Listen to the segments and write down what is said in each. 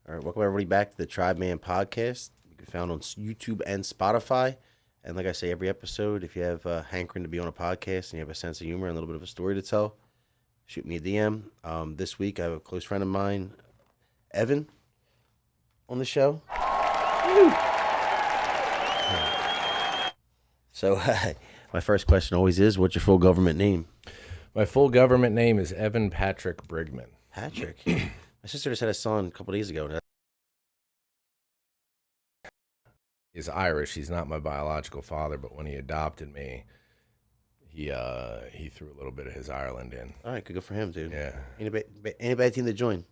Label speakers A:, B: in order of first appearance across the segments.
A: All right, welcome everybody back to the Tribeman podcast. You can find on YouTube and Spotify. And like I say, every episode, if you have a hankering to be on a podcast and you have a sense of humor and a little bit of a story to tell, shoot me a DM. This week, I have a close friend of mine, Evan, on the show. So, my first question always is, what's your full government name?
B: My full government name is Evan Patrick Briggman.
A: Patrick. My sister just had a son a couple days ago.
B: He's Irish. He's not my biological father, but when he adopted me, he threw a little bit of his Ireland in.
A: All right, good for him, dude.
B: Yeah.
A: Any bad team to join?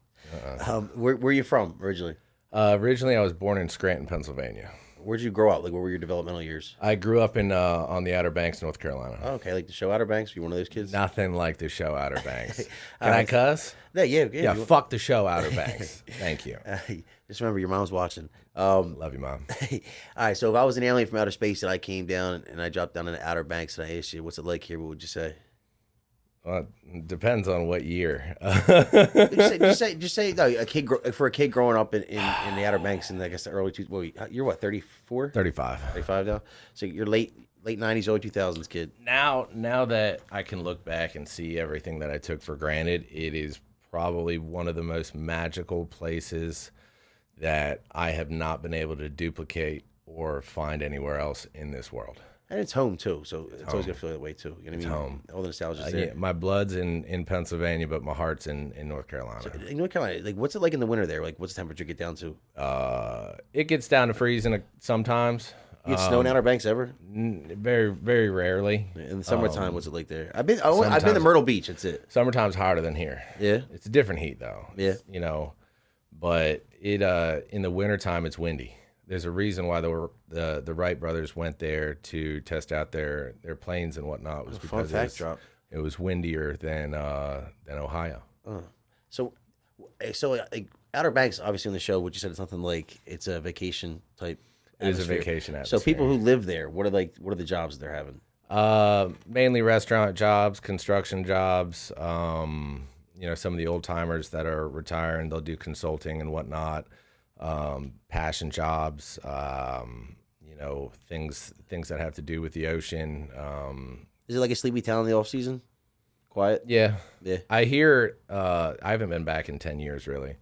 A: Where are you from originally?
B: Originally, I was born in Scranton, Pennsylvania.
A: Where'd you grow up? Like, what were your developmental years?
B: I grew up in on the Outer Banks, North Carolina.
A: Oh, okay, like the show Outer Banks. Were you one of those kids?
B: Nothing like the show Outer Banks. Can I cuss?
A: Yeah.
B: Fuck the show Outer Banks. Thank you.
A: Just remember, your mom's watching.
B: Love you, Mom.
A: All right, so if I was an alien from outer space and I came down and I dropped down in the Outer Banks and I asked you, what's it like here, what would you say?
B: Well, it depends on what year.
A: just say no, for a kid growing up in the Outer Banks in, I guess, the early you're what, 34?
B: 35.
A: 35 now? So you're late 90s, early 2000s kid.
B: Now that I can look back and see everything that I took for granted, it is probably one of the most magical places that I have not been able to duplicate or find anywhere else in this world.
A: And it's home, too, so it's always going to feel that way, too. You know what I mean?
B: Home.
A: All the nostalgia's there.
B: Yeah, my blood's in Pennsylvania, but my heart's in North Carolina.
A: So, in North Carolina, like, what's it like in the winter there? Like, what's the temperature get down to?
B: It gets down to freezing sometimes.
A: You get snow in Outer Banks ever?
B: Very, very rarely.
A: In the summertime, what's it like there? I've been to Myrtle Beach. That's it.
B: Summertime's hotter than here.
A: Yeah?
B: It's a different heat, though.
A: Yeah.
B: But it in the wintertime, it's windy. There's a reason why the Wright brothers went there to test out their planes and whatnot. Was because it was windier than Ohio.
A: So like, Outer Banks, obviously on the show, what you said, it's something like it's a vacation type.
B: It is a vacation atmosphere.
A: So people who live there, what are the jobs they're having?
B: Mainly restaurant jobs, construction jobs. Some of the old timers that are retiring, they'll do consulting and whatnot. Passion jobs, things that have to do with the ocean.
A: Is it like a sleepy town in the off season? Quiet?
B: Yeah.
A: I
B: hear I haven't been back in 10 years really,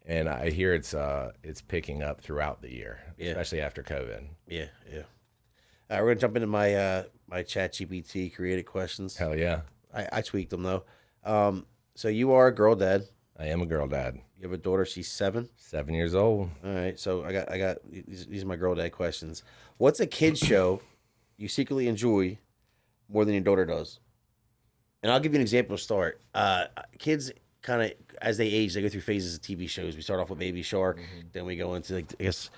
B: and I hear it's picking up throughout the year, especially after COVID.
A: Yeah. All right, we're gonna jump into my Chat GPT created questions.
B: Hell yeah.
A: I tweaked them though. So you are a girl dad.
B: I am a girl dad.
A: You have a daughter. She's 7.
B: 7 years old.
A: All right. So I got these are my girl dad questions. What's a kid's show you secretly enjoy more than your daughter does? And I'll give you an example to start. Kids kind of, as they age, they go through phases of TV shows. We start off with Baby Shark, then we go into, like, I guess,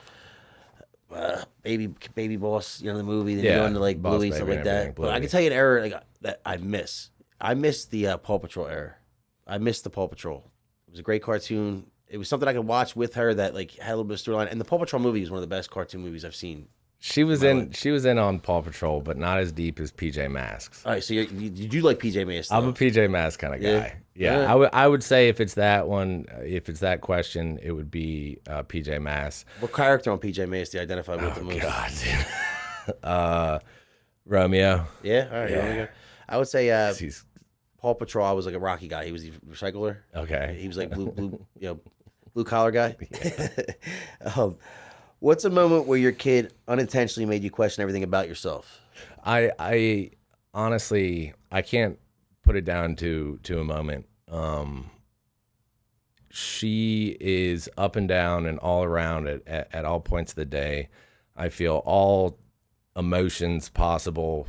A: Baby Boss, the movie. Then you go into like Bluey, stuff like that. But I can tell you an era that I miss. I miss the Paw Patrol era. I missed the Paw Patrol. It was a great cartoon. It was something I could watch with her that like had a little bit of storyline. And the Paw Patrol movie is one of the best cartoon movies I've seen.
B: She was in on Paw Patrol, but not as deep as PJ Masks.
A: All right, so you do like PJ Masks?
B: I'm a PJ Masks kind of guy. Yeah. I would say if it's that one, if it's that question, it would be PJ Masks.
A: What character on PJ Masks do you identify with the most?
B: God, Romeo.
A: Yeah, all right. Yeah. I would say Paw Patrol. I was like a Rocky guy. He was the recycler.
B: Okay.
A: He was like blue collar guy. Yeah. What's a moment where your kid unintentionally made you question everything about yourself?
B: I honestly, I can't put it down to a moment. She is up and down and all around at all points of the day. I feel all emotions possible,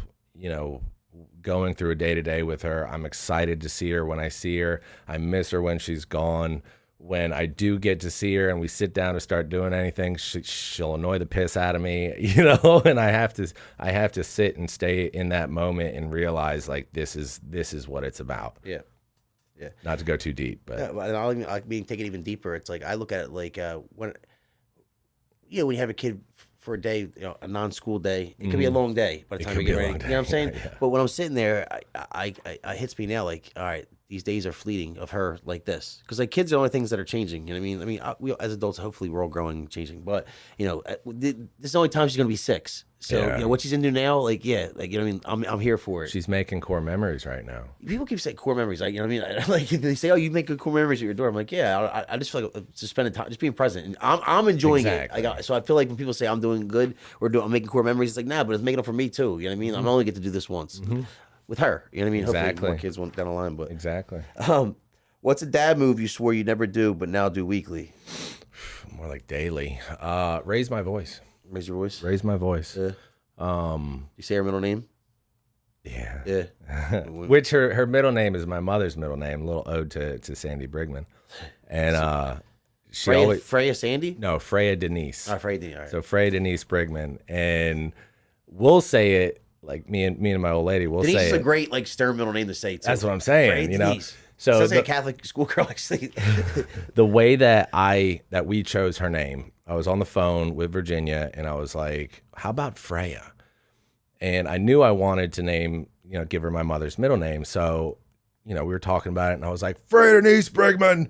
B: going through a day-to-day with her. I'm excited to see her when I see her. I miss her when she's gone. When I do get to see her and we sit down to start doing anything, she'll annoy the piss out of me, and I have to sit and stay in that moment and realize like this is what it's about.
A: Yeah.
B: Not to go too deep, but
A: and I'll take it even deeper. It's like I look at it like when you have a kid for a day, a non-school day, it could be a long day by the time you get ready. You know what I'm saying?
B: Yeah.
A: But when I'm sitting there, I hits me now like, all right, these days are fleeting of her like this, because like kids are the only things that are changing. You know what I mean? We as adults, hopefully, we're all growing and changing. But this is the only time she's gonna be 6. So
B: Yeah.
A: what she's into now, like you know what I mean. I'm here for it.
B: She's making core memories right now.
A: People keep saying core memories, like you know what I mean. Like they say, oh, you make good core memories at your door. I'm like, yeah, I just feel like just spending time, just being present, and I'm enjoying
B: Exactly.
A: it. So I feel like when people say I'm doing good or I'm making core memories, it's like nah, but it's making them for me too. You know what I mean? I'm only get to do this once with her. You know what I mean?
B: Exactly.
A: Hopefully more kids won't down the line, but
B: Exactly.
A: What's a dad move you swore you never do but now do weekly?
B: More like daily. Raise my voice.
A: Raise your voice.
B: Raise my voice.
A: You say her middle name?
B: Yeah.
A: Yeah.
B: Which her middle name is my mother's middle name, a little ode to Sandy Briggman. And she always
A: Freya Sandy?
B: no, Freya Denise.
A: Oh, Freya Denise. All right.
B: So Freya Denise Briggman. And we'll say it like me and my old lady, we'll
A: Denise
B: say
A: is
B: it.
A: a great like stern middle name to say too.
B: That's what I'm saying,
A: Freya
B: you know.
A: Denise.
B: So
A: Sounds like a Catholic schoolgirl actually.
B: the way that we chose her name, I was on the phone with Virginia and I was like, how about Freya? And I knew I wanted to give her my mother's middle name. So, we were talking about it and I was like, Freya Denise Briggman.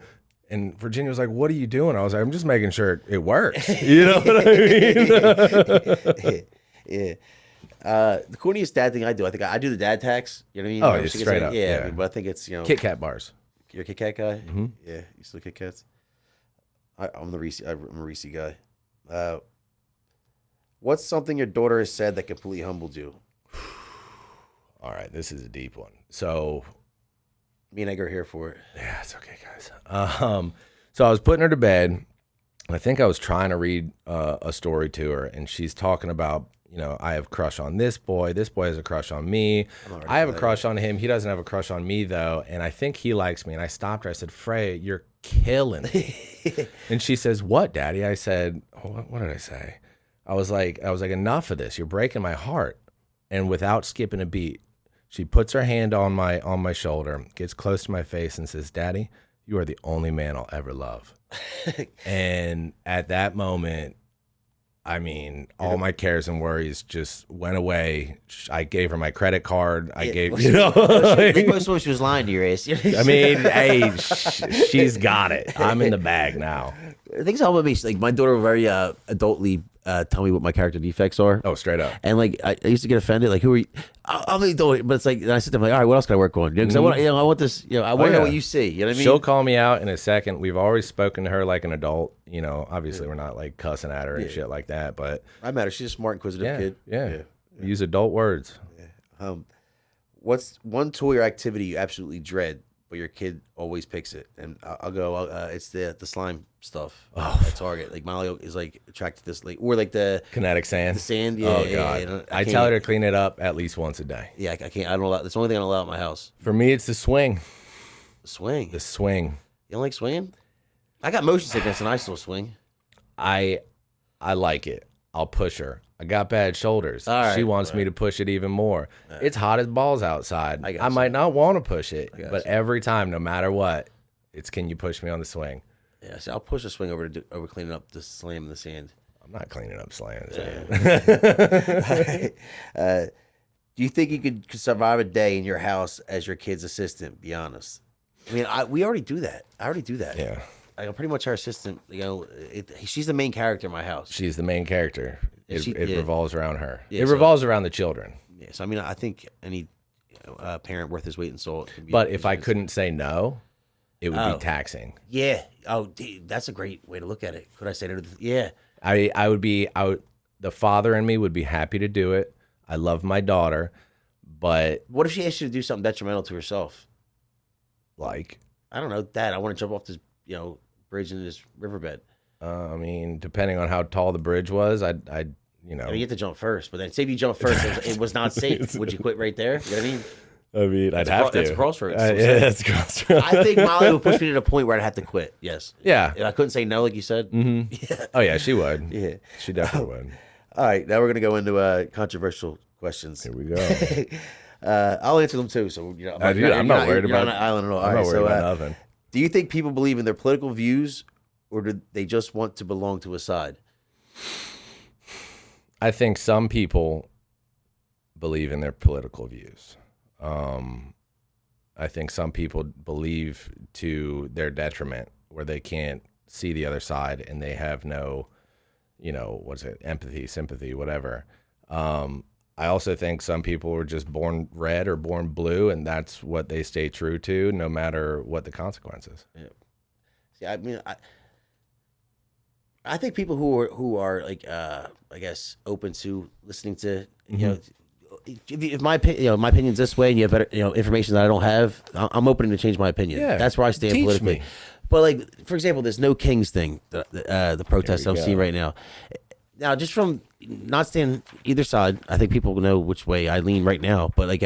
B: And Virginia was like, what are you doing? I was like, I'm just making sure it works. You know what I mean?
A: Yeah. The corniest dad thing I do, I think I do the dad tax. You know what I mean?
B: Oh,
A: You know,
B: it's
A: she gets
B: straight
A: like-
B: up.
A: Yeah,
B: Yeah.
A: I mean, but I think it's
B: Kit Kat bars.
A: You're a Kit Kat guy.
B: Mm-hmm.
A: Yeah, you still Kit Kats. I'm the Reese. I'm a Reese guy. What's something your daughter has said that completely humbled you?
B: All right, this is a deep one. So,
A: Me and Egg are here for it.
B: yeah, it's okay, guys. So I was putting her to bed, and I think I was trying to read a story to her, and she's talking about, I have a crush on this boy. This boy has a crush on me. I have a crush on him. He doesn't have a crush on me, though, and I think he likes me. And I stopped her. I said, Freya, you're killing me. And she says, what, Daddy? I said, what did I say? I was like, enough of this. You're breaking my heart. And without skipping a beat, she puts her hand on my shoulder, gets close to my face, and says, Daddy, you are the only man I'll ever love. And at that moment, I mean, all my cares and worries just went away. I gave her my credit card. I gave,
A: Most of she was lying to your ass.
B: I mean, hey, she's got it. I'm in the bag now.
A: Things help me. Like my daughter will very adultly tell me what my character defects are.
B: Oh, straight up.
A: And like I used to get offended. Like, who are you? I'm the adult, but it's like and I sit there like, all right, what else can I work on? Because I want this. I want to know what you see. You know what I mean?
B: She'll call me out in a second. We've always spoken to her like an adult. Obviously we're not like cussing at her and shit like that. But
A: I matter. She's a smart, inquisitive kid.
B: Yeah. Use adult words.
A: What's one toy or activity you absolutely dread, but your kid always picks it? And I'll go. It's the slime stuff at Target. Like Molly is like attracted to this, like or like the
B: Kinetic sand.
A: the sand. Yeah,
B: Oh
A: yeah,
B: God.
A: yeah,
B: I tell her to clean it up at least once a day.
A: Yeah, I can't. I don't allow. That's the only thing I don't allow at my house.
B: For me, it's the swing.
A: Swing.
B: The swing.
A: You don't like swinging? I got motion sickness and I still swing.
B: I like it. I'll push her. I got bad shoulders.
A: All right,
B: she wants me to push it even more. It's hot as balls outside. I might not want to push it, but every time, no matter what, it's can you push me on the swing?
A: Yeah, see, I'll push a swing over cleaning up the slam in the sand.
B: I'm not cleaning up slams.
A: Do you think you could survive a day in your house as your kid's assistant? Be honest. I mean, we already do that. I already do that.
B: Yeah.
A: I'm pretty much her assistant. She's the main character in my house.
B: She's the main character. It revolves around her.
A: Yeah,
B: it revolves around the children.
A: Yeah, so I mean, I think any parent worth his weight in salt.
B: But if I couldn't say no, it would be taxing.
A: Yeah. Oh, dude, that's a great way to look at it. Could I say no? Yeah.
B: The father in me would be happy to do it. I love my daughter, but
A: What if she asked you to do something detrimental to herself?
B: like,
A: I don't know, Dad. I want to jump off this, bridge into this riverbed.
B: I mean, depending on how tall the bridge was, I'd
A: I mean, you have to jump first, but then say if you jump first, it was not safe. Would you quit right there? You know what I mean?
B: I'd have to.
A: That's a crossroads.
B: Yeah, that's a crossroads.
A: I think Molly would push me to the point where I'd have to quit. Yes.
B: Yeah.
A: If I couldn't say no, like you said.
B: Mm-hmm.
A: Yeah.
B: Oh yeah, she would.
A: Yeah.
B: She definitely would.
A: All right, now we're gonna go into controversial questions.
B: Here we go.
A: I'll answer them too. So
B: I'm not worried about
A: an island at all.
B: I'm not worried about nothing.
A: Do you think people believe in their political views, or do they just want to belong to a side?
B: I think some people believe in their political views. I think some people believe to their detriment, where they can't see the other side and they have no, what's it, empathy, sympathy, whatever. I also think some people were just born red or born blue, and that's what they stay true to, no matter what the consequences.
A: Yeah. See, I mean, I think people who are like I guess open to listening to if my my opinion's this way and you have better information that I don't have, I'm open to change my opinion.
B: Yeah,
A: that's where I stand
B: teach
A: politically.
B: me.
A: But like for example, this No Kings thing, the protest I'm seeing right now. Now, just from not standing either side, I think people know which way I lean right now. But like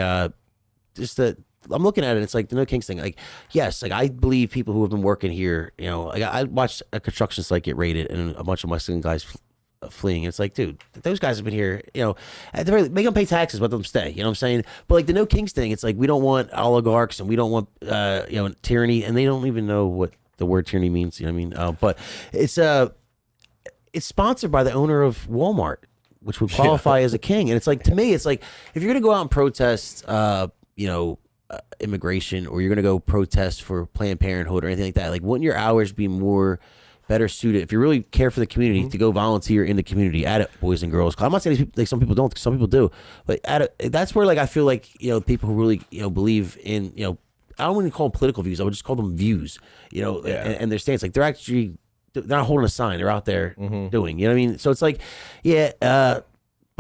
A: just that. I'm looking at it. It's like the No Kings thing. Like, yes, like I believe people who have been working here. Like I watched a construction site get raided and a bunch of Mexican guys fleeing. It's like, dude, those guys have been here. At the very make them pay taxes, let them stay. You know what I'm saying? But like the No Kings thing, it's like we don't want oligarchs and we don't want tyranny, and they don't even know what the word tyranny means. You know what I mean? But it's sponsored by the owner of Walmart, which would qualify as a king. And it's like, to me, it's like if you're gonna go out and protest, immigration, or you're going to go protest for Planned Parenthood or anything like that, like wouldn't your hours be better suited if you really care for the community to go volunteer in the community at it, boys and girls? I'm not saying these people, like some people don't, some people do, but that's where like I feel like people who really believe in I don't want to call them political views, I would just call them views, and their stance, like they're not holding a sign, they're out there doing, you know what I mean? So it's like, but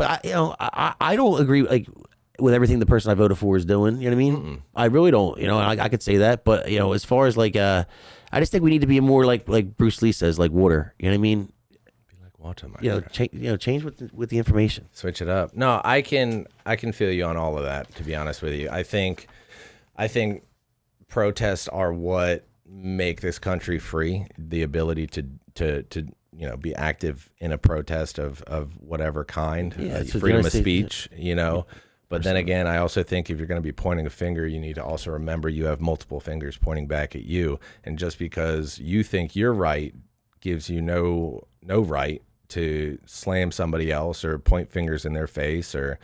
A: I don't agree like with everything the person I voted for is doing, you know what I mean? I really don't, I could say that, but as far as like, I just think we need to be more like Bruce Lee says, like water, you know what I mean?
B: Be like water, my
A: change with the information.
B: Switch it up. No, I can feel you on all of that, to be honest with you. I think protests are what make this country free, the ability to be active in a protest of whatever kind, freedom of speech, But then again, I also think if you're going to be pointing a finger, you need to also remember you have multiple fingers pointing back at you. And just because you think you're right gives you no right to slam somebody else or point fingers in their face or,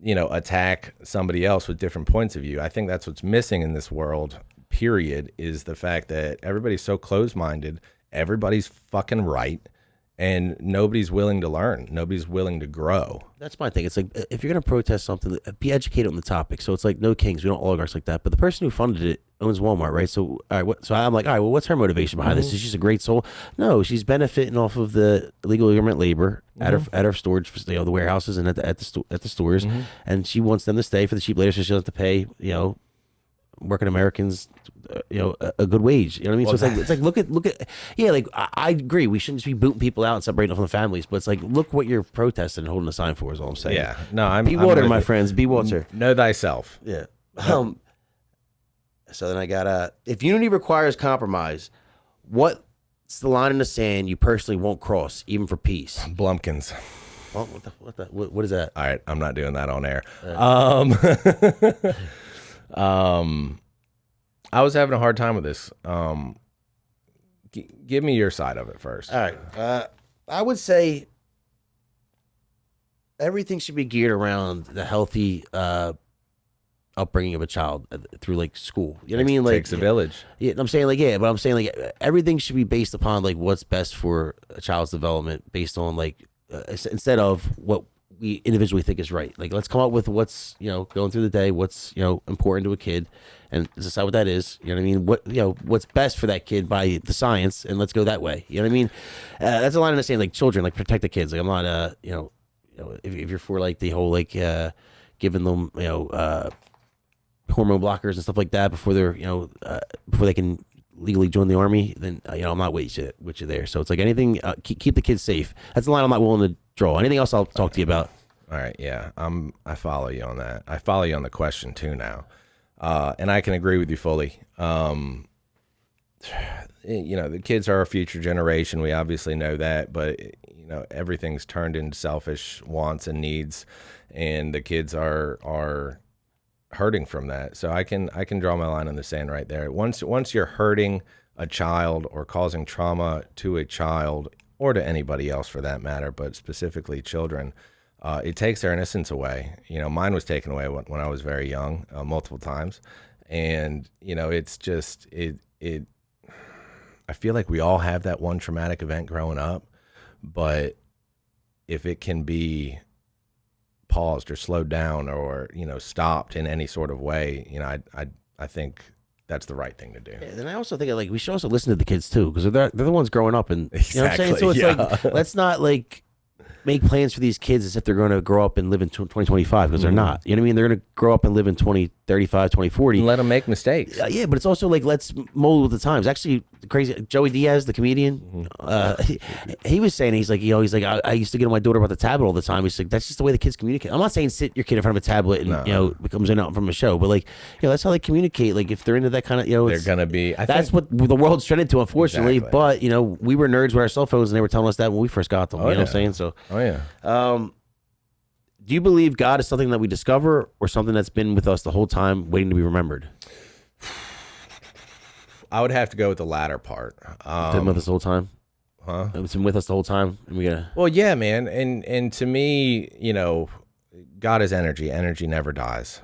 B: attack somebody else with different points of view. I think that's what's missing in this world, period, is the fact that everybody's so closed-minded, everybody's fucking right, and nobody's willing to learn. Nobody's willing to grow.
A: That's my thing. It's like, if you're going to protest something, be educated on the topic. So it's like No Kings, we don't oligarchs like that. But the person who funded it owns Walmart, right? So so I'm like, all right, well, what's her motivation behind this? Is she a great soul? No, she's benefiting off of the illegal immigrant labor at her storage, the warehouses and at the stores, and she wants them to stay for the cheap labor, so she doesn't have to pay working Americans a good wage, you know what I mean? Well, so it's like look at like I agree, we shouldn't just be booting people out and separating them from the families, but it's like, look what you're protesting and holding a sign for is all I'm saying.
B: Yeah, no,
A: be water, my friends, be water.
B: Know thyself.
A: Yeah. So then I got if unity requires compromise, what's the line in the sand you personally won't cross, even for peace?
B: Blumpkins.
A: Oh, what is that?
B: All right, I'm not doing that on air. I was having a hard time with this. Give me your side of it first.
A: All right. I would say everything should be geared around the healthy upbringing of a child through like school. You know what I mean? Like,
B: takes a village.
A: Yeah, I'm saying but I'm saying like everything should be based upon like what's best for a child's development, based on like instead of what we individually think is right. Like, let's come up with what's going through the day, what's important to a kid, and decide what that is. You know what I mean? What what's best for that kid by the science, and let's go that way. You know what I mean? That's a line of saying like children, like protect the kids. Like, I'm not if you're for like the whole like giving them hormone blockers and stuff like that before they're before they can legally join the army, then I'm not with you there. So it's like anything, keep the kids safe. That's the line I'm not willing to draw. Anything else I'll talk to you about.
B: All right, yeah, I follow you on that. I follow you on the question too now, and I can agree with you fully. The kids are our future generation. We obviously know that, but everything's turned into selfish wants and needs, and the kids are hurting from that. So I can draw my line in the sand right there. Once you're hurting a child or causing trauma to a child or to anybody else for that matter, but specifically children, it takes their innocence away. Mine was taken away when I was very young, multiple times. And, it's just, I feel like we all have that one traumatic event growing up, but if it can be paused or slowed down or, stopped in any sort of way, I think that's the right thing to do.
A: And I also think like we should also listen to the kids too, because they're the ones growing up, and
B: exactly,
A: you know what I'm saying. So it's like, let's not like make plans for these kids as if they're going to grow up and live in 2025, because they're not. You know what I mean? They're going to grow up and live in 2035, 2040.
B: And let them make mistakes.
A: Yeah, but it's also like, let's mold with the times. Actually, crazy Joey Diaz, the comedian, he was saying, he's like, I used to get on my daughter about the tablet all the time. He's like, that's just the way the kids communicate. I'm not saying sit your kid in front of a tablet and it comes in out from a show, but like, that's how they communicate. Like if they're into that kind of,
B: they're gonna be.
A: That's what the world's trended to, unfortunately.
B: Exactly.
A: But we were nerds with our cell phones, and they were telling us that when we first got them. You know what I'm saying? So, do you believe God is something that we discover, or something that's been with us the whole time, waiting to be remembered?
B: I would have to go with the latter part.
A: Been with us the whole time?
B: Huh?
A: It's been with us the whole time, and we gotta.
B: Well, yeah, man, and to me, God is energy. Energy never dies.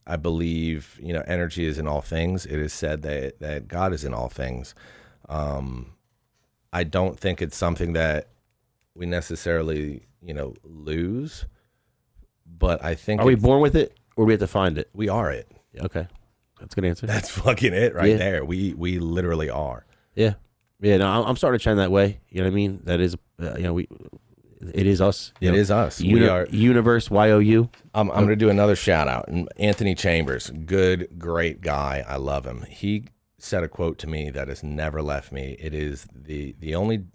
B: I believe energy is in all things. It is said that God is in all things. I don't think it's something that we necessarily lose, but I think.
A: Are we born with it, or we have to find it?
B: We are it.
A: Okay. That's a good answer.
B: That's fucking it right there. We literally are.
A: Yeah. Yeah. No, I'm starting to trend that way. You know what I mean? That is, it is us.
B: It is us.
A: We are universe. YOU.
B: I'm going to do another shout out. And Anthony Chambers, great guy. I love him. He said a quote to me that has never left me. It is the only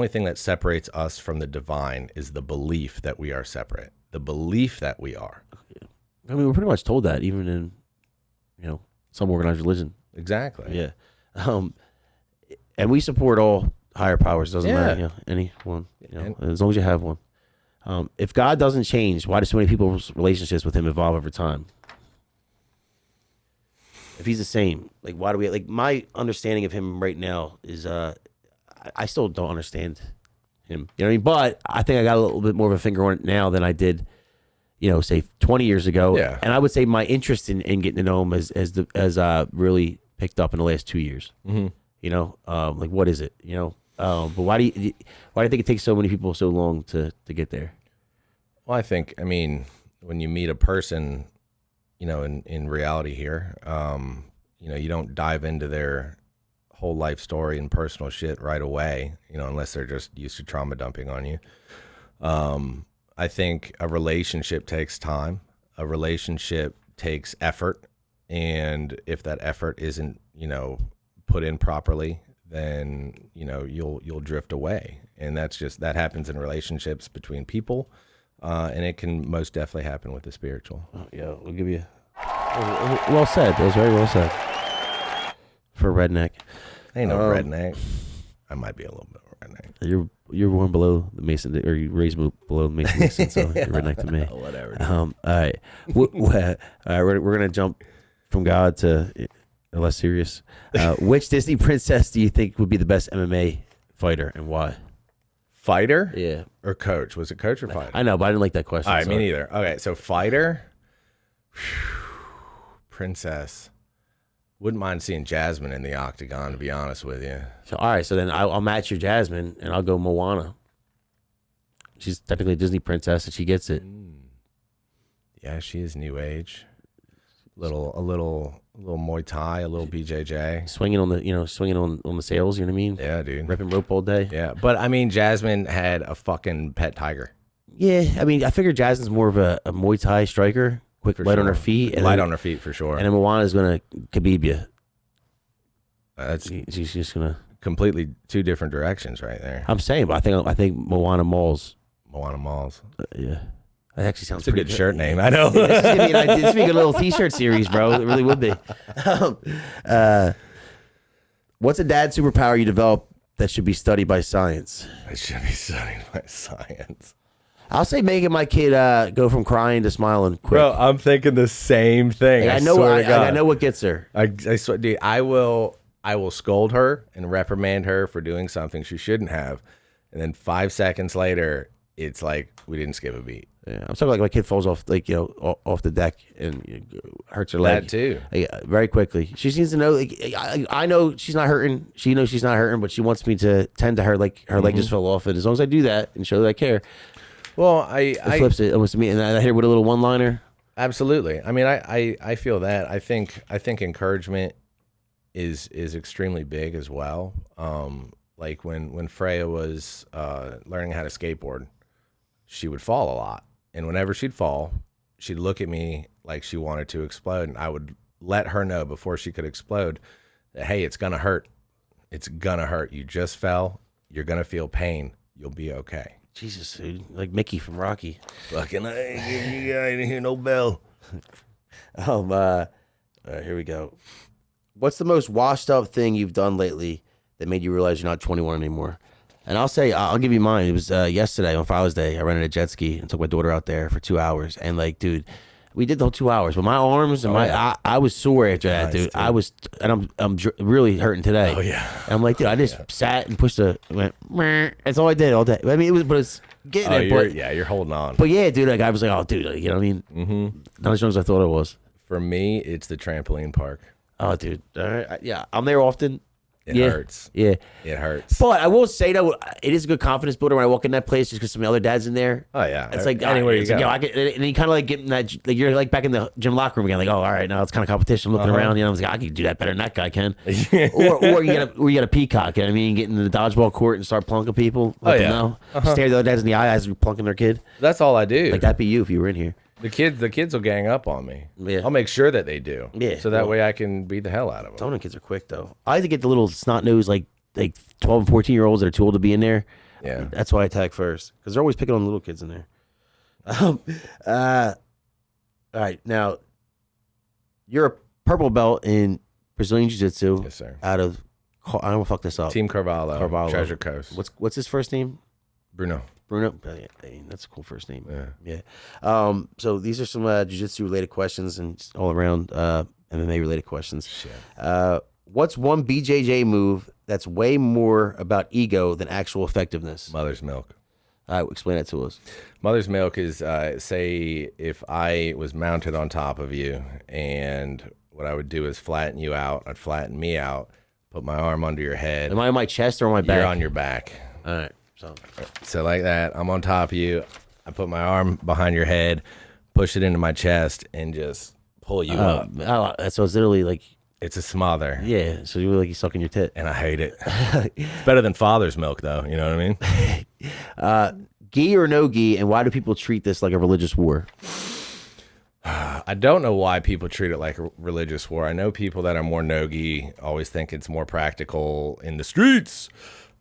B: thing that separates us from the divine is the belief that we are separate. The belief that we are.
A: I mean, we're pretty much told that, even in, some organized religion.
B: Exactly.
A: Yeah. And we support all higher powers. Doesn't matter. Anyone. As long as you have one. If God doesn't change, why do so many people's relationships with him evolve over time? If he's the same, like, why do we, like, my understanding of him right now is, I still don't understand him. You know what I mean? But I think I got a little bit more of a finger on it now than I did, say 20 years ago.
B: Yeah.
A: And I would say my interest in getting to know him has really picked up in the last 2 years. Mm-hmm. Like, what is it? But why do you think it takes so many people so long to get there?
B: Well, I think, when you meet a person, in reality here, you don't dive into their whole life story and personal shit right away, unless they're just used to trauma dumping on you. I think a relationship takes time. A relationship takes effort. And if that effort isn't, put in properly, then, you'll drift away. And that happens in relationships between people. And it can most definitely happen with the spiritual.
A: Yeah, we'll give you. Well said. That was very well said. For a redneck.
B: Ain't no redneck. I might be a little bit of a redneck.
A: You're born below the Mason, or you raised below the Mason, so you're redneck to me.
B: Whatever.
A: All right. All right. We're gonna jump from God to less serious. Which Disney princess do you think would be the best MMA fighter, and why?
B: Fighter?
A: Yeah.
B: Or coach? Was it coach or fighter?
A: I know, but I didn't like that question.
B: All right, me neither. Okay, so fighter, princess. Wouldn't mind seeing Jasmine in the octagon, to be honest with you.
A: So all right, so then I'll match your Jasmine, and I'll go Moana. She's technically a Disney princess, and she gets it.
B: Yeah, she is new age. A little Muay Thai, a little BJJ.
A: Swinging on the sails, you know what I mean?
B: Yeah, dude.
A: Ripping rope all day.
B: Yeah, but Jasmine had a fucking pet tiger.
A: Yeah, I figured Jasmine's more of a Muay Thai striker, quick,
B: For
A: light
B: sure.
A: on her feet. And
B: light on her feet, for sure.
A: And then Moana's going to Khabib you.
B: She's
A: just going to...
B: completely two different directions right there.
A: I'm saying, but I think Moana Mauls.
B: Moana Malls.
A: Yeah. That actually sounds
B: a good shirt name. I know.
A: This is be a little t-shirt series, bro. It really would be. What's a dad superpower you develop that should be studied by science?
B: It should be studied by science.
A: I'll say making my kid go from crying to smiling quick.
B: Bro, I'm thinking the same thing.
A: Like, I know what gets her.
B: I swear, dude, I will scold her and reprimand her for doing something she shouldn't have. And then 5 seconds later, it's like we didn't skip a beat.
A: Yeah, I'm talking like my kid falls off, like, off the deck and hurts her leg.
B: That too.
A: Yeah, very quickly. She needs to know. Like, I know she's not hurting. She knows she's not hurting, but she wants me to tend to her like her leg just fell off. And as long as I do that and show that I care,
B: Well,
A: it flips it almost to me. And I hit her with a little one-liner.
B: absolutely. I mean, I feel that. I think encouragement is extremely big as well. Like when Freya was learning how to skateboard, she would fall a lot. And whenever she'd fall, she'd look at me like she wanted to explode. And I would let her know before she could explode that, hey, it's going to hurt. It's going to hurt. You just fell. You're going to feel pain. You'll be okay.
A: Jesus, dude. Like Mickey from Rocky.
B: Fucking, I didn't hear no bell.
A: All right, here we go. What's the most washed up thing you've done lately that made you realize you're not 21 anymore? And I'll give you mine. It was yesterday on Father's Day. I rented a jet ski and took my daughter out there for 2 hours. And like, dude, we did the whole 2 hours. But my arms and I was sore after that, dude. I was, and I'm really hurting today.
B: Oh yeah.
A: And I'm like, dude, I just sat and went. Meh. That's all I did all day. I mean, but it's getting it.
B: You're holding on.
A: But yeah, dude, like I was like, oh, dude, you know what I mean? Mm-hmm. Not as strong as I thought it was.
B: For me, it's the trampoline park.
A: Oh, dude. All right. Yeah, I'm there often.
B: It hurts.
A: Yeah.
B: It hurts.
A: But I will say, though, it is a good confidence builder when I walk in that place just because some other dads in there.
B: Oh, yeah.
A: It's like,
B: anywhere you go.
A: Like, and you kind of like getting that, like you're like back in the gym locker room again, like, oh, all right, now it's kind of competition. I'm looking around, I was like, I can do that better than that guy can. or you get a peacock, you know what I mean? Get into the dodgeball court and start plunking people. Let them know. Stare the other dads in the eye as you're plunking their kid.
B: That's all I do.
A: Like, that'd be you if you were in here.
B: The kids will gang up on me.
A: Yeah.
B: I'll make sure that they do.
A: Yeah.
B: So that way I can beat the hell out of them.
A: Some of the kids are quick, though. I like to get the little snot-nosed, like 12 and 14-year-olds that are too old to be in there.
B: Yeah.
A: That's why I attack first, because they're always picking on the little kids in there. All right. Now, you're a purple belt in Brazilian Jiu-Jitsu.
B: Yes, sir.
A: Out of, I don't want to fuck this up.
B: Team Carvalho. Treasure Coast.
A: What's his first name?
B: Bruno.
A: Bruno. Yeah, that's a cool first name.
B: Yeah.
A: Yeah. So these are some jiu-jitsu related questions and just all around MMA related questions.
B: Shit.
A: What's one BJJ move that's way more about ego than actual effectiveness?
B: Mother's milk.
A: Explain that to us.
B: Mother's milk is, say, if I was mounted on top of you, and what I would do is flatten you out. I'd flatten me out, put my arm under your head.
A: Am I on my chest or on my back?
B: You're on your back.
A: All right.
B: So like that, I'm on top of you. I put my arm behind your head, push it into my chest, and just pull you up.
A: So it's literally like...
B: It's a smother.
A: Yeah, so you're like you're sucking your tit.
B: And I hate it. It's better than father's milk, though. You know what I mean?
A: Gi or no gi, and why do people treat this like a religious war?
B: I don't know why people treat it like a religious war. I know people that are more no gi always think it's more practical in the streets.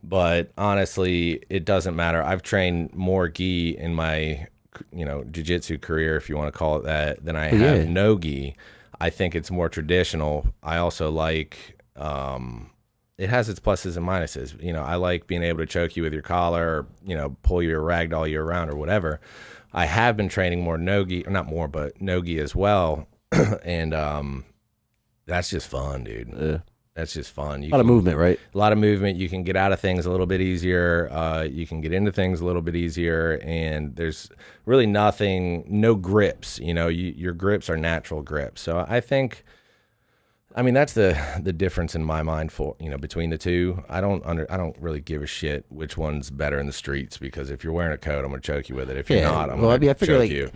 B: But honestly, it doesn't matter. I've trained more gi in my, jiu-jitsu career, if you want to call it that, than I have no gi. I think it's more traditional. I also like, it has its pluses and minuses. I like being able to choke you with your collar or, pull you or ragdoll you around or whatever. I have been training more no gi, or not more, but no gi as well. And that's just fun, dude.
A: Yeah.
B: That's just fun.
A: A lot of movement, right?
B: A lot of movement. You can get out of things a little bit easier. You can get into things a little bit easier. And there's really no grips. Your grips are natural grips. So I think, that's the difference in my mind for, between the two. I don't really give a shit which one's better in the streets, because if you're wearing a coat, I'm going to choke you with it. If you're not, I'm going to choke you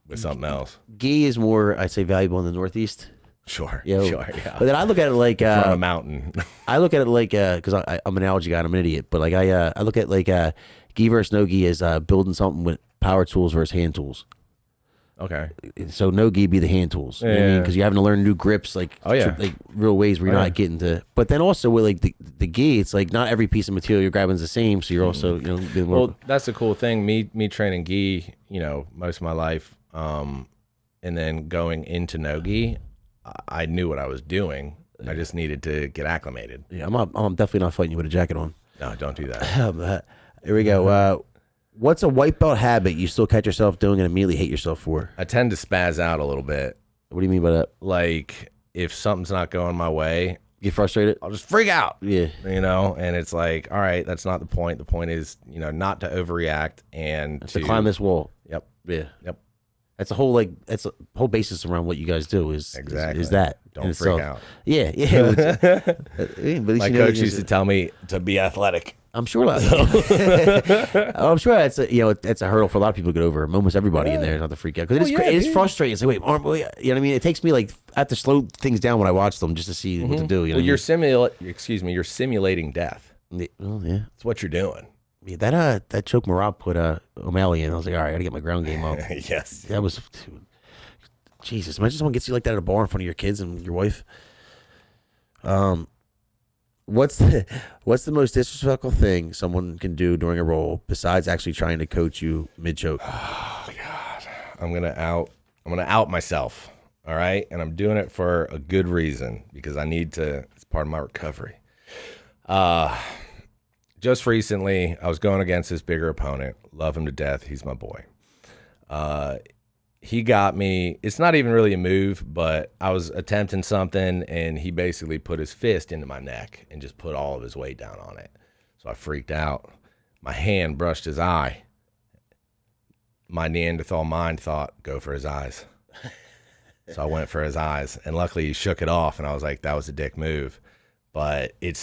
B: with something else.
A: Gi is more, I'd say, valuable in the Northeast.
B: Sure.
A: Yeah. But then I look at it like
B: from a mountain.
A: I look at it like because I'm an analogy guy and I'm an idiot, but like I look at like gi versus no gi as building something with power tools versus hand tools.
B: Okay.
A: So no gi be the hand tools. You know what I mean? Because you're having to learn new grips, like like real ways where you're not getting to. But then also with like the gi, it's like not every piece of material you're grabbing is the same. So you're also being more.
B: Well, that's the cool thing. Me training gi, most of my life, and then going into no gi. I knew what I was doing. I just needed to get acclimated.
A: Yeah, I'm definitely not fighting you with a jacket on.
B: No, don't do that.
A: Here we go. What's a white belt habit you still catch yourself doing and immediately hate yourself for?
B: I tend to spaz out a little bit.
A: What do you mean by that?
B: Like, if something's not going my way,
A: get frustrated?
B: I'll just freak out.
A: Yeah.
B: And it's like, all right, that's not the point. The point is, not to overreact and
A: to climb this wall.
B: Yep.
A: Yeah.
B: Yep.
A: That's a whole basis around what you guys do is
B: Exactly.
A: is that.
B: Don't
A: in
B: freak
A: itself.
B: out.
A: Yeah, yeah. Which, but at least
B: My
A: you know
B: coach used to tell me to be athletic.
A: I'm sure. I'm sure that's that's a hurdle for a lot of people to get over. Almost everybody in there is not to freak out because it is frustrating. It's like, wait, you know what I mean? It takes me like I have to slow things down when I watch them just to see what to do. You know,
B: You're you're simulating death.
A: Well, yeah,
B: That's what you're doing.
A: yeah. That choke Marab put O'Malley in. I was like, all right, I gotta get my ground game up.
B: Yes.
A: That was Jesus. Imagine someone gets you like that at a bar in front of your kids and your wife. What's the most disrespectful thing someone can do during a role besides actually trying to coach you mid choke?
B: Oh God, I'm gonna out myself. All right, and I'm doing it for a good reason because I need to. It's part of my recovery. Just recently, I was going against this bigger opponent. Love him to death. He's my boy. He got me. It's not even really a move, but I was attempting something, and he basically put his fist into my neck and just put all of his weight down on it. So I freaked out. My hand brushed his eye. My Neanderthal mind thought, go for his eyes. So I went for his eyes, and luckily he shook it off, and I was like, that was a dick move. But it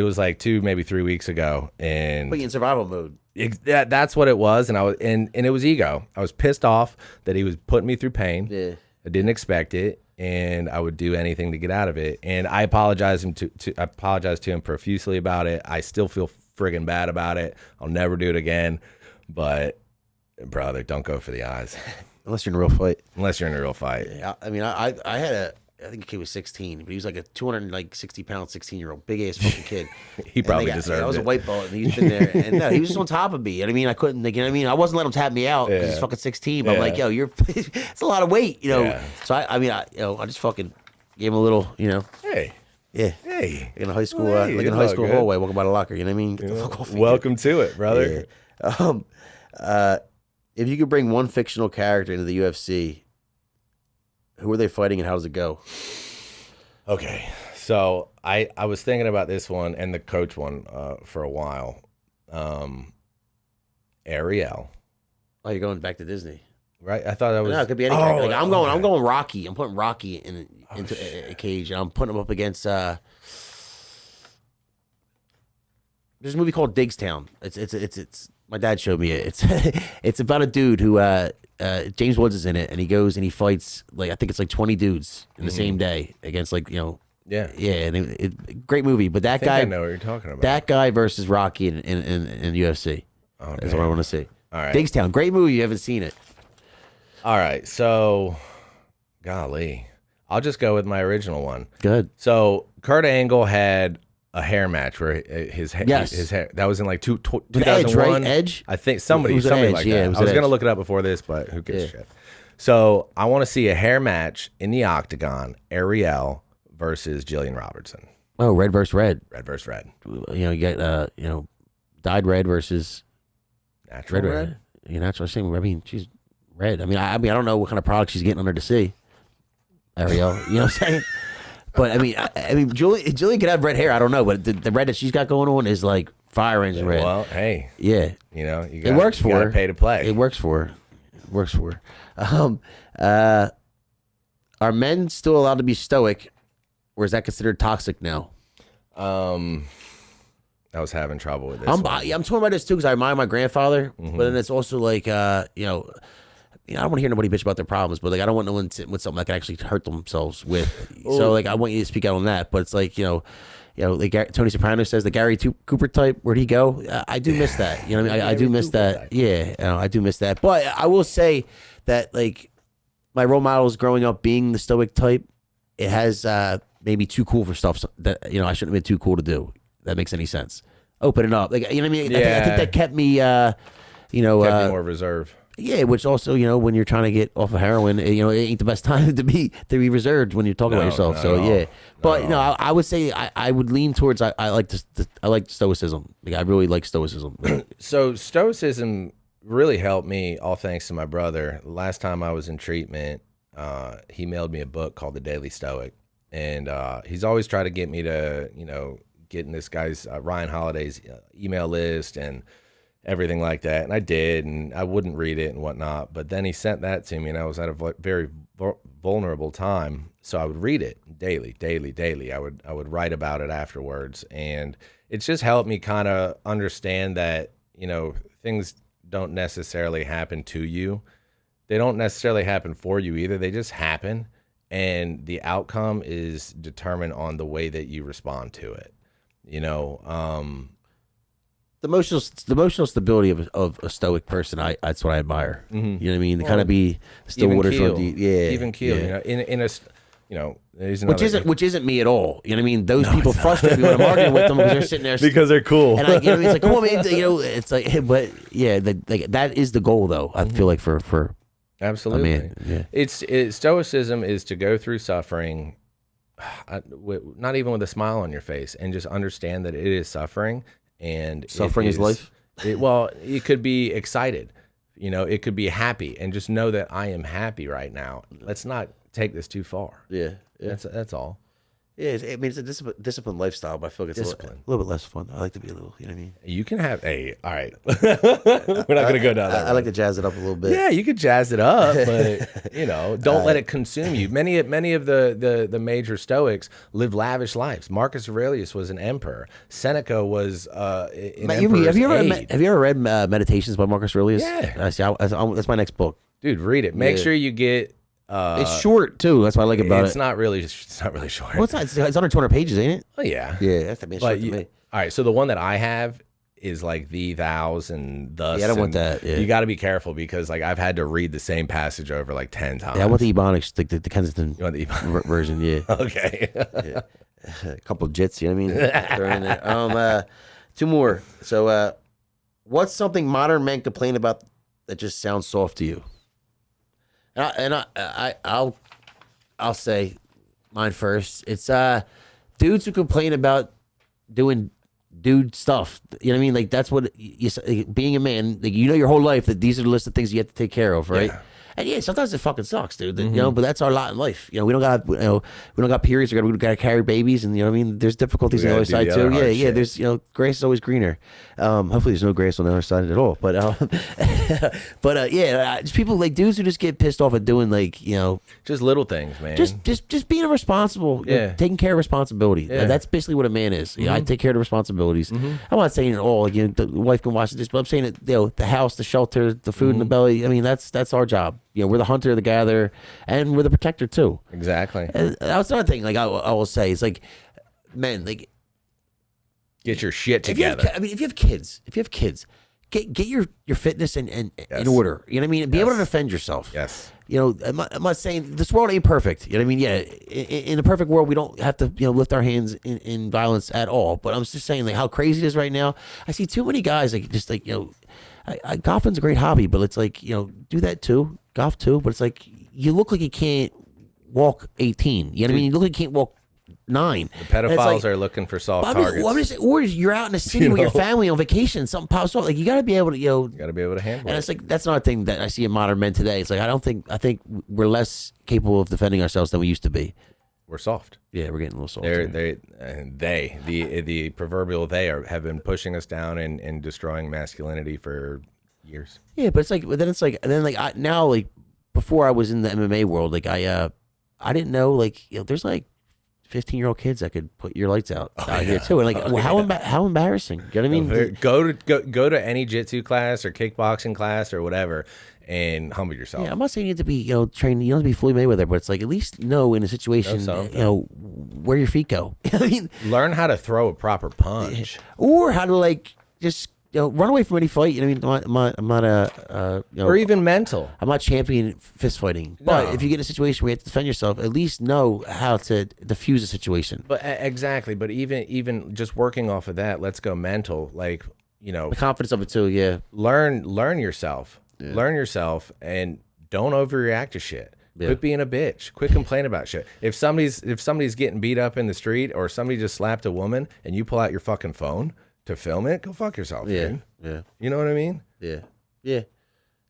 B: was like 2, maybe 3 weeks ago, and
A: Put you in survival mode.
B: That's what it was, and and it was ego. I was pissed off that he was putting me through pain.
A: Yeah.
B: I didn't expect it, and I would do anything to get out of it. And I apologized to him profusely about it. I still feel friggin' bad about it. I'll never do it again. But brother, don't go for the eyes
A: Unless you're in a real fight.
B: unless you're in a real fight.
A: Yeah, I mean, I had I think the kid was 16, but he was like a 260-pound 16-year-old, big ass fucking kid.
B: He probably
A: I
B: deserved
A: was
B: it.
A: a white belt, and he's been there, and no, he was just on top of me. And I mean, I couldn't, like, you know what I mean? I wasn't letting him tap me out because he's fucking 16. But I'm like, yo, it's a lot of weight, you know.
B: Yeah.
A: So I just fucking gave him a little, you know.
B: Hey,
A: Yeah.
B: hey,
A: In a high school,
B: Hey,
A: like in a
B: it's
A: high
B: all
A: school
B: good.
A: hallway, walking by the locker. You know what I mean? Get the fuck off me.
B: welcome to it, brother.
A: Yeah. If you could bring one fictional character into the UFC, who are they fighting and how does it go?
B: Okay, so I was thinking about this one and the coach one for a while. Ariel,
A: Oh, you're going back to Disney.
B: right? I thought that was.
A: No, it could be any character. Like, I'm going Rocky. I'm putting Rocky into a cage, and I'm putting him up against. There's a movie called Digstown. It's my dad showed me it. It's about a dude who James Woods is in it, and he goes and he fights like I think it's like 20 dudes in the same day against like
B: Yeah,
A: and great movie. But that
B: I think
A: guy,
B: I know what you're talking about.
A: that guy versus Rocky in UFC.
B: Okay.
A: That's what I want to see.
B: All right.
A: Digstown, great movie. You haven't seen it.
B: All right, so golly, I'll just go with my original one.
A: Good.
B: So Kurt Angle had a hair match where his hair that was in like 2001.
A: Edge, right? Edge?
B: I think
A: It
B: somebody
A: was an Edge,
B: like
A: yeah,
B: that.
A: it was
B: I was
A: an
B: gonna
A: Edge.
B: look it up before this, but who gives a shit? So I want to see a hair match in the octagon. Ariel versus Jillian Robertson.
A: Oh, red versus red.
B: Red versus red.
A: You get dyed red versus
B: Natural red.
A: You know, that's what I'm saying. I mean, she's red. I mean, I don't know what kind of product she's getting under the sea. Ariel, you know what I'm saying? But I mean, Julie could have red hair. I don't know, but the red that she's got going on is like fire engine red.
B: Well, hey,
A: Yeah,
B: it
A: works for her.
B: Pay to play.
A: It works for her. It works for her. Are men still allowed to be stoic, or is that considered toxic now?
B: I was having trouble with this.
A: I'm torn about this too because I admire my grandfather, but then it's also like I don't want to hear nobody bitch about their problems, but like I don't want no one sitting with something that can actually hurt themselves with. So like I want you to speak out on that. But it's like like Tony Soprano says the Gary Cooper type. Where'd he go? I do miss that. You know what I mean? I do miss that. Yeah, I do miss that. But I will say that like my role models growing up being the stoic type, it has made me too cool for stuff that I shouldn't have been too cool to do. That makes any sense. Open it up, like you know what I mean.
B: Yeah.
A: I think that kept me,
B: Kept you more reserved.
A: yeah. Which also, when you're trying to get off of heroin, it ain't the best time to be reserved when you're talking about yourself. So yeah, but I would say I would lean towards I like stoicism. Like I really like stoicism.
B: So stoicism really helped me, all thanks to my brother. Last time I was in treatment, he mailed me a book called The Daily Stoic, and he's always tried to get me to get in this guy's Ryan Holiday's email list, and everything like that. And I did, and I wouldn't read it and whatnot. But then he sent that to me, and I was at a very vulnerable time. So I would read it daily. I would write about it afterwards. And it's just helped me kind of understand that, you know, things don't necessarily happen to you. They don't necessarily happen for you either. They just happen. And the outcome is determined on the way that you respond to it. You know,
A: the emotional stability of a stoic person, that's what I admire. You know what I mean? To kind of be still waters run deep. Yeah,
B: even keel.
A: Yeah.
B: You know, in a, you know,
A: which isn't me at all. You know what I mean? Those people frustrate me when I'm arguing with them because they're sitting there
B: because they're cool.
A: And you know, it's like, come on, man. You know, it's like, but yeah, that is the goal, though. I feel like for
B: absolutely,
A: man, yeah.
B: It's stoicism is to go through suffering, not even with a smile on your face, and just understand that it is suffering. And
A: suffering is life.
B: Well, it could be excited, you know, it could be happy, and just know that I am happy right now. Let's not take this too far.
A: Yeah.
B: That's all.
A: Yeah, I mean, it's a disciplined lifestyle, but I feel like it's a little bit less fun. I like to be a little, you know what I mean?
B: You can have all right. We're not going to go down that
A: I like to jazz it up a little bit.
B: Yeah, you could jazz it up, but, you know, don't let it consume you. Many of the major Stoics live lavish lives. Marcus Aurelius was an emperor. Seneca was an emperor's
A: have you ever read Meditations by Marcus Aurelius?
B: Yeah.
A: That's my next book.
B: Dude, read it. Make sure you get...
A: it's short too. That's what I like about it.
B: It's not really short.
A: Well, it's under 200 pages, ain't it?
B: Oh yeah.
A: Yeah, that's short to me.
B: All right, so the one that I have is like the thous and thus.
A: Yeah, I don't want that. Yeah.
B: You got to be careful because like I've had to read the same passage over like 10 times.
A: Yeah, I want the Ebonics, the Kensington
B: you want the Ebonics?
A: Version. Yeah.
B: Okay.
A: Yeah. A couple of jits, you know what I mean? Throw in there. Two more. So, what's something modern men complain about that just sounds soft to you? I'll say mine first. It's dudes who complain about doing dude stuff. You know what I mean? Like that's what being a man. Like, you know your whole life that these are the list of things you have to take care of, right? Yeah. And yeah, sometimes it fucking sucks, dude. You know, but that's our lot in life. You know, we don't got periods. We got to carry babies, and you know what I mean. There's difficulties on the other side too. Yeah. There's grass is always greener. Hopefully, there's no grass on the other side at all. But just people like dudes who just get pissed off at doing
B: just little things, man.
A: Just being a responsible, taking care of responsibility.
B: Yeah.
A: That's basically what a man is. I take care of the responsibilities. I'm not saying it all. You know, the wife can wash the dishes, but I'm saying that the house, the shelter, the food in the belly. I mean, that's our job. You know, we're the hunter, the gatherer, and we're the protector too.
B: Exactly.
A: And that's another thing. Like I will say, it's like, men, like,
B: get your shit together.
A: If you have kids, get your fitness in order. You know what I mean? Be able to defend yourself.
B: Yes.
A: You know, I'm not saying this world ain't perfect. You know what I mean? Yeah, in a perfect world, we don't have to lift our hands in violence at all. But I'm just saying, like, how crazy it is right now. I see too many guys golfing's a great hobby, but it's like, do that too, golf too. But it's like, you look like you can't walk 18. You know what I mean? You look like you can't walk 9.
B: The pedophiles are looking for soft targets.
A: Or you're out in the city with your family on vacation, something pops off. Like, you got to be able to,
B: you got to be able to handle it.
A: And it's like, that's another thing that I see in modern men today. It's like, I think we're less capable of defending ourselves than we used to be.
B: We're soft.
A: Yeah, we're getting a little soft.
B: The proverbial have been pushing us down and destroying masculinity for years.
A: Yeah, but before I was in the MMA world, like I didn't know, like, there's like 15-year-old kids that could put your lights out here too, and like how embarrassing. You know what I mean?
B: Go to any jiu-jitsu class or kickboxing class or whatever, and humble yourself.
A: Yeah, I'm not saying you have to be trained. You don't have to be Floyd Mayweather, but it's like, at least know in a situation where your feet go. I mean,
B: learn how to throw a proper punch,
A: or how to just run away from any fight. You know what I mean? I'm not
B: or even mental.
A: I'm not championing fist fighting, but if you get in a situation where you have to defend yourself, at least know how to diffuse a situation.
B: But exactly. But even just working off of that, let's go mental. Like,
A: the confidence of it too. Yeah,
B: learn yourself. Yeah. Learn yourself, and don't overreact to shit. Yeah. Quit being a bitch. Quit complaining about shit. If somebody's getting beat up in the street, or somebody just slapped a woman, and you pull out your fucking phone to film it, go fuck yourself, dude.
A: Yeah.
B: You know what I mean?
A: Yeah. Yeah.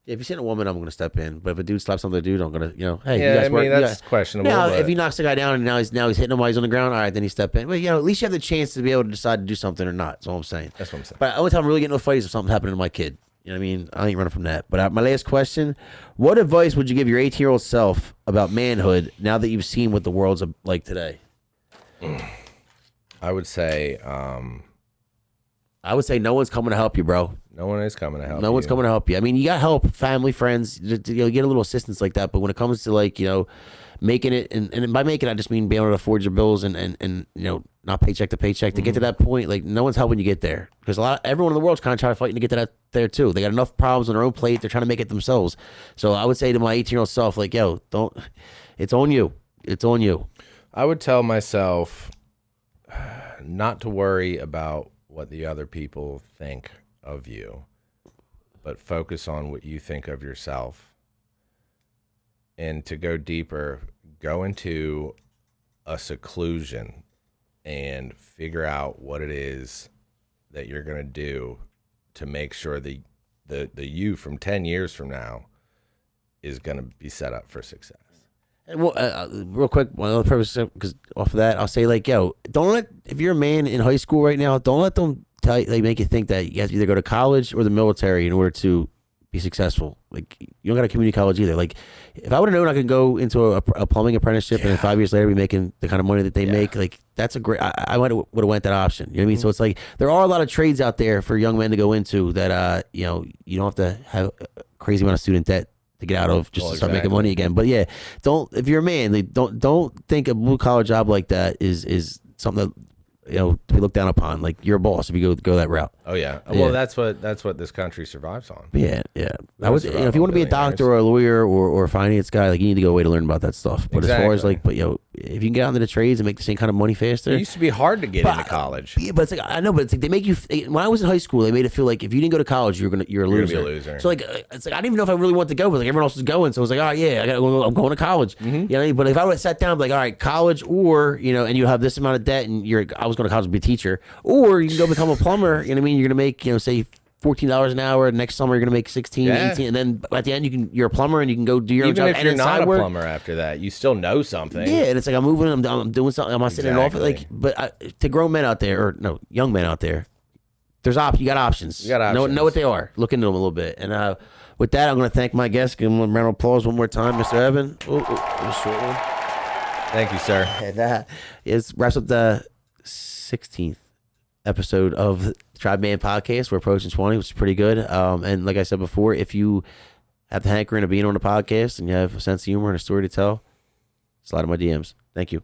A: If you're seeing a woman, I'm going to step in. But if a dude slaps another dude, I'm going to, hey,
B: Yeah,
A: you guys
B: I mean,
A: work.
B: that's questionable.
A: Now,
B: but
A: if he knocks the guy down and now he's hitting him while he's on the ground, all right, then he step in. But, at least you have the chance to be able to decide to do something or not. That's all I'm saying.
B: That's what I'm saying.
A: But the only time I'm really getting into a fight is if something's happening to my kid. You know what I mean? I ain't running from that. But my last question, what advice would you give your 18-year-old self about manhood now that you've seen what the world's like today?
B: I would say
A: no one's coming to help you, bro.
B: no one is coming to help you.
A: No one's coming to help you. I mean, you got help, family, friends, get a little assistance like that. But when it comes to making it, and by making it, I just mean being able to afford your bills and not paycheck to paycheck to get to that point. Like, no one's helping you get there because everyone in the world's kind of trying to fight to get to that there too. They got enough problems on their own plate. They're trying to make it themselves. So I would say to my 18-year-old self, like, don't. It's on you. It's on you.
B: I would tell myself not to worry about what the other people think of you, but focus on what you think of yourself. And to go deeper, go into a seclusion and figure out what it is that you're going to do to make sure the you from 10 years from now is going to be set up for success.
A: And real quick, one other purpose, because off of that, I'll say, if you're a man in high school right now, don't let them make you think that you have to either go to college or the military in order to be successful. Like, you don't got to community college either. Like, if I would have known I could go into a plumbing apprenticeship and then 5 years later be making the kind of money that they make, like, that's a great. I would have went that option. You know what I mean? So it's like there are a lot of trades out there for young men to go into that. You don't have to have a crazy amount of student debt to get out of just to start making money again. But yeah, if you're a man, don't think a blue collar job like that is something that to be looked down upon. Like, you're a boss if you go that route.
B: Oh yeah. Well, that's what this country survives on.
A: Yeah. I would, if you want to be a doctor or a lawyer or a finance guy, like, you need to go away to learn about that stuff. But as far as if you can get out into the trades and make the same kind of money faster.
B: It used to be hard to get into college.
A: Yeah, but it's like, I know, but it's like they make you. When I was in high school, they made it feel like if you didn't go to college, you're a loser.
B: You're gonna be a loser.
A: So it's like I didn't even know if I really wanted to go, but like everyone else was going, so I was like, oh yeah, I'm going to college. Mm-hmm. You know what I mean? But if I would have sat down, like, all right, college, or and you have this amount of debt, and I was going to college to be a teacher, or you can go become a plumber. You know what I mean? You're gonna make say $14 an hour. Next summer, you're gonna make 16, 18, and then at the end, you're a plumber and you can go do your own job.
B: Even if you're not a plumber after that, you still know something.
A: Yeah, and it's like I'm moving, I'm doing something. I'm not sitting in an office. But to grown men out there, or no, young men out there, you got options. You got options. Know what they are. Look into them a little bit. And with that, I'm going to thank my guest. Give him a round of applause one more time, Mr. Evan. A short one.
B: Thank you, sir.
A: And it wraps up the 16th episode of the Tribeman podcast. We're approaching 20, which is pretty good. And like I said before, if you have the hankering of being on the podcast and you have a sense of humor and a story to tell, slide in my DMs. Thank you.